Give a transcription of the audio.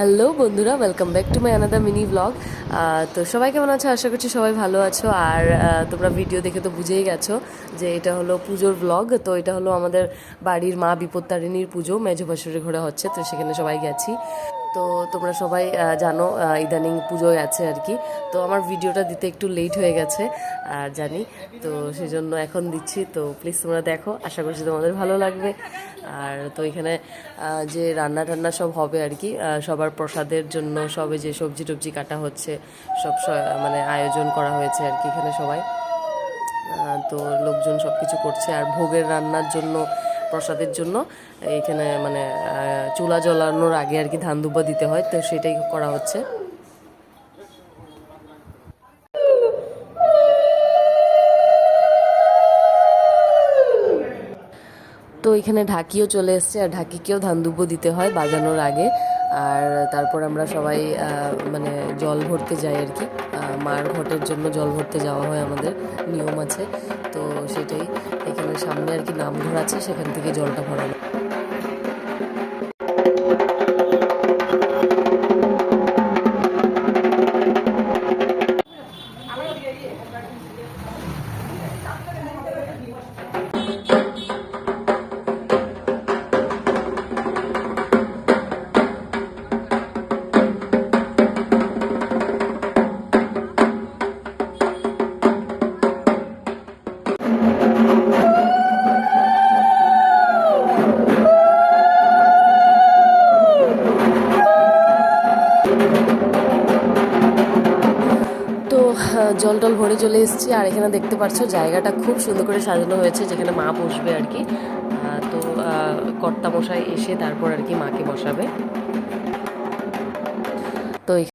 Hello বন্ধুরা, welcome back to my another mini blog. তো সবাই কেমন আছো? আশা করছি সবাই ভালো আছো। আর তোমরা ভিডিও দেখে তো বুঝেই গেছো যে এটা হলো পুজোর ব্লগ। তো এটা হলো আমাদের বাড়ির মা বিপত্তারিণীর পুজো, মেজো ভাসুরের ঘরে হচ্ছে, তো সেখানে সবাই গেছি। তো তোমরা সবাই জানো ইদানিং পুজোয় আছে আর কি। তো আমার ভিডিওটা দিতে একটু লেট হয়ে গেছে জানি, তো সেই জন্য এখন দিচ্ছি। তো প্লিজ তোমরা দেখো, আশা করছি তোমাদের ভালো লাগবে। আর তো এখানে যে রান্না টান্না সব হবে আর কি, সবার প্রসাদের জন্য সবে যে সবজি টবজি কাটা হচ্ছে, সব মানে আয়োজন করা হয়েছে আর কি এখানে সবাই। তো লোকজন সব কিছু করছে। আর ভোগের রান্নার জন্য, প্রসাদের জন্য এখানে মানে চুলা জ্বলানোর আগে আর কি ধান দুব্বা দিতে হয়, তো সেটাই করা হচ্ছে। তো এখানে ঢাকিও চলে এসছে, আর ঢাকিকেও ধান দুব্বো দিতে হয় বাজানোর আগে। আর তারপর আমরা সবাই মানে জল ভরতে যাই আর কি। মার ঘটের জন্য জল ভরতে যাওয়া হয়, আমাদের নিয়ম আছে। তো সেটাই, এখানে সামনে আর কি নামঘর আছে, সেখান থেকে জলটা ভরানো। তো জল টল ভরে চলে এসেছি। আর এখানে দেখতে পাচ্ছ জায়গাটা খুব সুন্দর করে সাজানো হয়েছে, যেখানে মা বসবে আর কি। তো কর্তা মশাই এসে তারপর আর কি মাকে বসাবে। তো